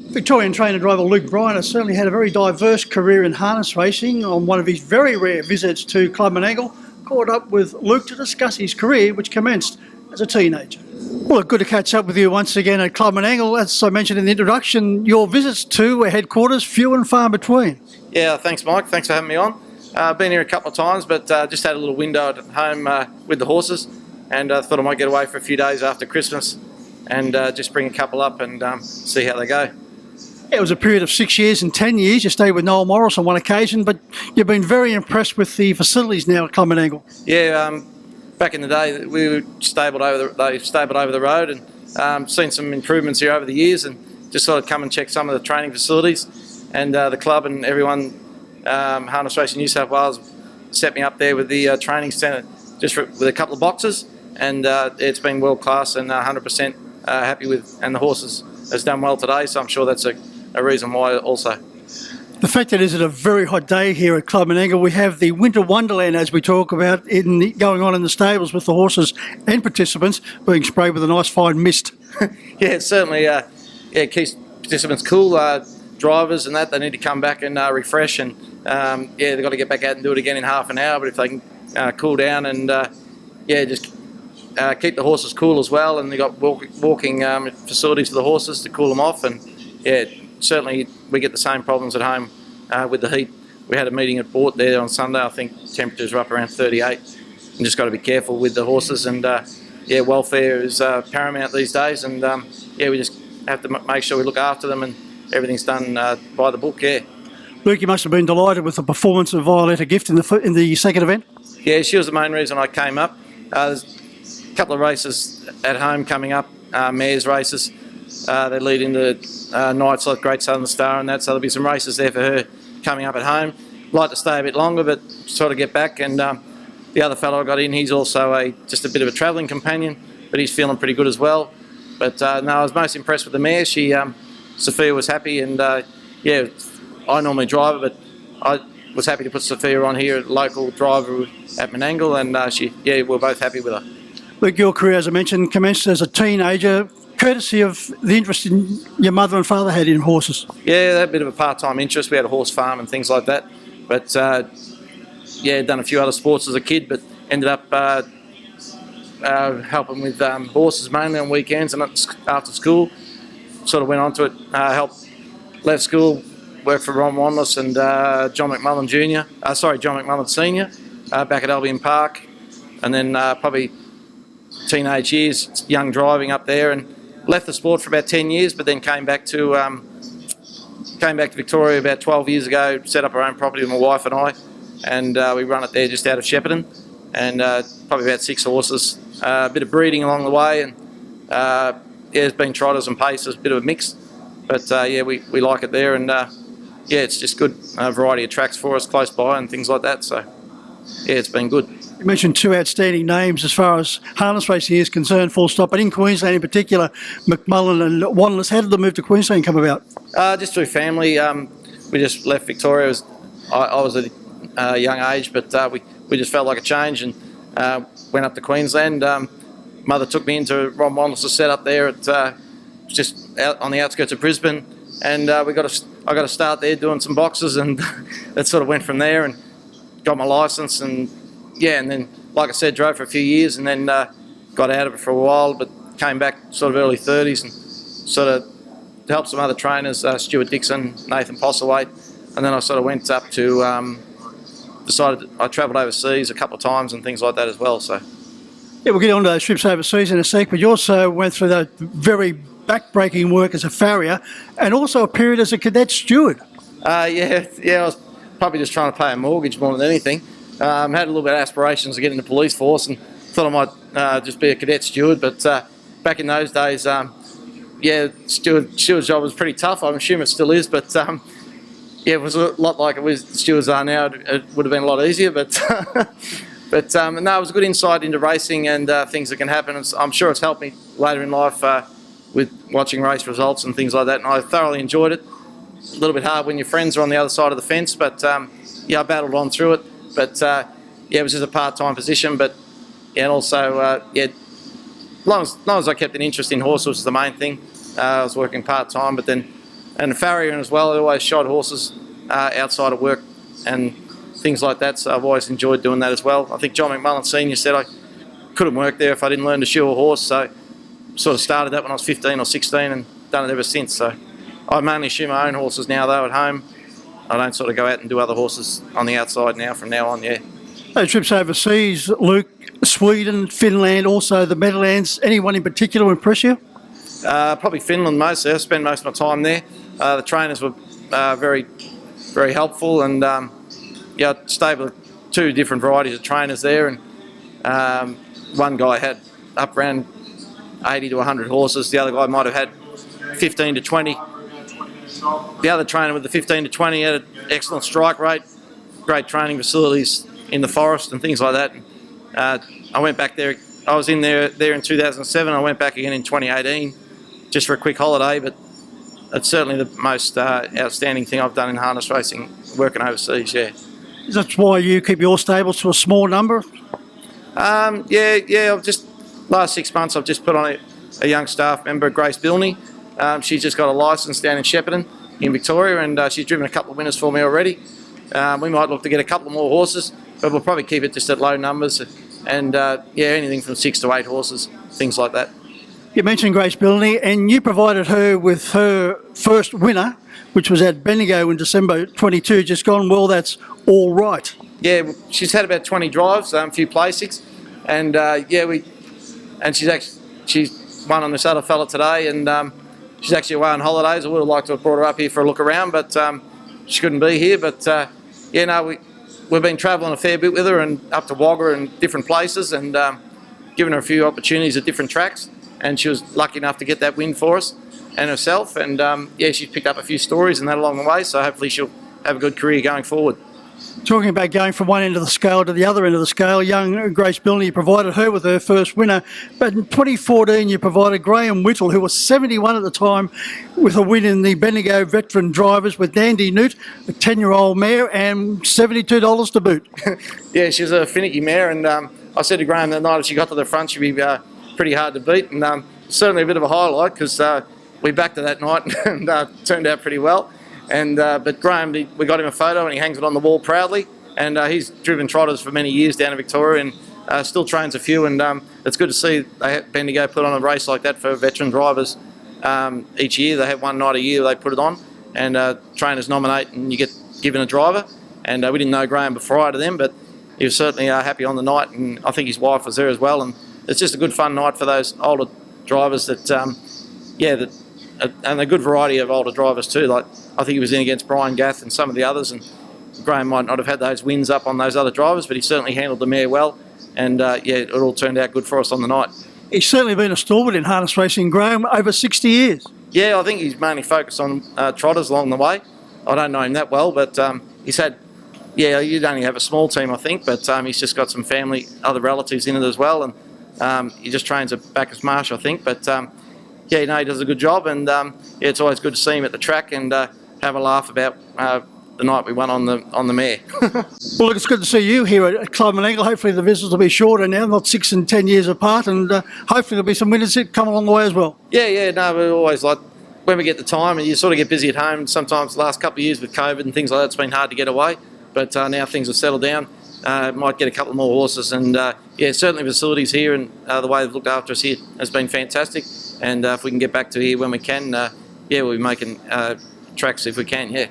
Victorian trainer driver Luke Bryant has certainly had a very diverse career in harness racing. On one of his very rare visits to Club Menangle, caught up with Luke to discuss his career, which commenced as a teenager. Well, good to catch up with you once again at Club Menangle. As I mentioned in the introduction, your visits to headquarters, few and far between. Yeah, thanks Mike, thanks for having me on. Been here a couple of times, but just had a little window at home with the horses, and thought I might get away for a few days after Christmas and just bring a couple up and see how they go. Yeah, it was a period of 6 years and 10 years. You stayed with Noel Morris on one occasion, but you've been very impressed with the facilities now at Club Menangle. Yeah, back in the day we were stabled over the road, and seen some improvements here over the years, and just thought I'd come and check some of the training facilities. And the club and everyone, Harness Racing New South Wales, set me up there with the training centre, just with a couple of boxes, and it's been world class and 100% happy with, and the horses has done well today, so I'm sure that's a reason why also. The fact that it is a very hot day here at Club Menangle, we have the winter wonderland, as we talk about, going on in the stables with the horses and participants being sprayed with a nice fine mist. Yeah, certainly. It keeps participants cool. Drivers and that, they need to come back and refresh, and they've got to get back out and do it again in half an hour. But if they can cool down and just keep the horses cool as well, and they've got walking facilities for the horses to cool them off, and certainly we get the same problems at home with the heat. We had a meeting at Bort there on Sunday. I think temperatures were up around 38, and just got to be careful with the horses, and welfare is paramount these days, and we just have to make sure we look after them, and everything's done by the book. Luke, you must have been delighted with the performance of Violetta Gift in the second event. Yeah, she was the main reason I came up. There's a couple of races at home coming up, mares races. They lead into nights like Great Southern Star and that, so there'll be some races there for her coming up at home. Like to stay a bit longer, but sort of get back. And the other fellow I got in, he's also just a bit of a travelling companion, but he's feeling pretty good as well. But no, I was most impressed with the mare. Sophia was happy, and I normally drive her, but I was happy to put Sophia on here, a local driver at Menangle, and we're both happy with her. Luke, your career, as I mentioned, commenced as a teenager, courtesy of the interest your mother and father had in horses. Yeah, they had a bit of a part-time interest. We had a horse farm and things like that, but done a few other sports as a kid, but ended up helping with horses mainly on weekends and after school. Sort of went on to it, left school, worked for Ron Wanless and John McMullen Senior, back at Albion Park, and then probably teenage years, young driving up there, and left the sport for about 10 years, but then came back to Victoria about 12 years ago, set up our own property with my wife and I, and we run it there just out of Shepparton, and probably about 6 horses, a bit of breeding along the way, and there's been trotters and pacers, a bit of a mix, but we like it there, and it's just good variety of tracks for us close by and things like that, so it's been good. You mentioned 2 outstanding names as far as harness racing is concerned, full stop, but in Queensland in particular, McMullen and Wanless. How did the move to Queensland come about? Just through family. We just left Victoria. I was at a young age, but we just felt like a change and went up to Queensland. Mother took me into Ron Wanless' set up there at just out on the outskirts of Brisbane, and I got to start there doing some boxes, and that sort of went from there, and got my licence, and then like I said, drove for a few years, and then got out of it for a while, but came back sort of early 30s and sort of helped some other trainers, Stuart Dixon, Nathan Postlethwaite, and then I sort of went up to I travelled overseas a couple of times and things like that as well. So. Yeah, we'll get on to those trips overseas in a sec, but you also went through that very back-breaking work as a farrier and also a period as a cadet steward. I was probably just trying to pay a mortgage more than anything. Had a little bit of aspirations to get in the police force and thought I might just be a cadet steward, but back in those days, steward's job was pretty tough. I'm assuming it still is, but it was a lot like stewards are now. It would have been a lot easier, but no, it was a good insight into racing and things that can happen. I'm sure it's helped me later in life with watching race results and things like that, and I thoroughly enjoyed it. A little bit hard when your friends are on the other side of the fence, but I battled on through it. But it was just a part-time position, but and also as long as I kept an interest in horses was the main thing. I was working part-time, but then and farrier as well. I always shod horses outside of work and things like that, so I've always enjoyed doing that as well. I think John McMullen Senior said I couldn't work there if I didn't learn to shoe a horse, so sort of started that when I was 15 or 16 and done it ever since. So I mainly shoe my own horses now though at home. I don't sort of go out and do other horses on the outside now from now on, yeah. Those trips overseas, Luke, Sweden, Finland, also the Meadowlands, anyone in particular impress you? Probably Finland mostly. I spent most of my time there. The trainers were very, very helpful, and yeah, I stayed with 2 different varieties of trainers there, and one guy had up around 80 to 100 horses. The other guy might have had 15 to 20. The other trainer with the 15 to 20 had an excellent strike rate, great training facilities in the forest and things like that. I went back there. I was in there in 2007. I went back again in 2018 just for a quick holiday, but it's certainly the most outstanding thing I've done in harness racing, working overseas, yeah. Is that why you keep your stables to a small number? Yeah, I've just, last 6 months I've just put on a young staff member, Grace Bilney. She's just got a licence down in Shepparton in Victoria, and she's driven a couple of winners for me already. We might look to get a couple more horses, but we'll probably keep it just at low numbers, and yeah, anything from 6 to 8 horses, things like that. You mentioned Grace Bilney, and you provided her with her first winner, which was at Bendigo in December 22, just gone. Well, that's all right. Yeah, she's had about 20 drives, a few placings, and yeah, she's won on this other fella today, and she's actually away on holidays. I would have liked to have brought her up here for a look around, but she couldn't be here. But yeah, no, we've been travelling a fair bit with her, and up to Wagga and different places, and given her a few opportunities at different tracks, and she was lucky enough to get that win for us and herself. And yeah, she's picked up a few stories and that along the way, so hopefully she'll have a good career going forward. Talking about going from one end of the scale to the other end of the scale, young Grace Bilney, you provided her with her first winner. But in 2014, you provided Graham Whittle, who was 71 at the time, with a win in the Bendigo Veteran Drivers with Dandy Newt, a 10-year-old mare, and $72 to boot. Yeah, she was a finicky mare, and I said to Graham that night if she got to the front, she'd be pretty hard to beat, and certainly a bit of a highlight because we backed her that night and turned out pretty well. And but Graham, we got him a photo and he hangs it on the wall proudly. And he's driven trotters for many years down in Victoria and still trains a few. And it's good to see Bendigo put on a race like that for veteran drivers each year. They have one night a year they put it on, and trainers nominate and you get given a driver. And we didn't know Graham prior to them, but he was certainly happy on the night, and I think his wife was there as well. And it's just a good fun night for those older drivers that, and a good variety of older drivers too. Like I think he was in against Bryant and some of the others, and Graham might not have had those wins up on those other drivers, but he certainly handled the mare well, and yeah, it all turned out good for us on the night. He's certainly been a stalwart in harness racing, Graham, over 60 years. Yeah, I think he's mainly focused on trotters along the way. I don't know him that well, but he's had, yeah, you'd only have a small team, I think, but he's just got some family, other relatives in it as well, and he just trains at Bacchus Marsh, I think, but yeah, no, he does a good job, and yeah, it's always good to see him at the track and have a laugh about the night we won on the mare. Well, look, it's good to see you here at Club Menangle. Hopefully the visits will be shorter now, not 6 and 10 years apart, and hopefully there'll be some winners that come along the way as well. Yeah, no, we're always like, when we get the time, and you sort of get busy at home, sometimes the last couple of years with COVID and things like that, it's been hard to get away, but now things have settled down. Might get a couple more horses, and yeah, certainly facilities here and the way they've looked after us here has been fantastic. And if we can get back to here when we can, yeah, we'll be making tracks if we can, yeah.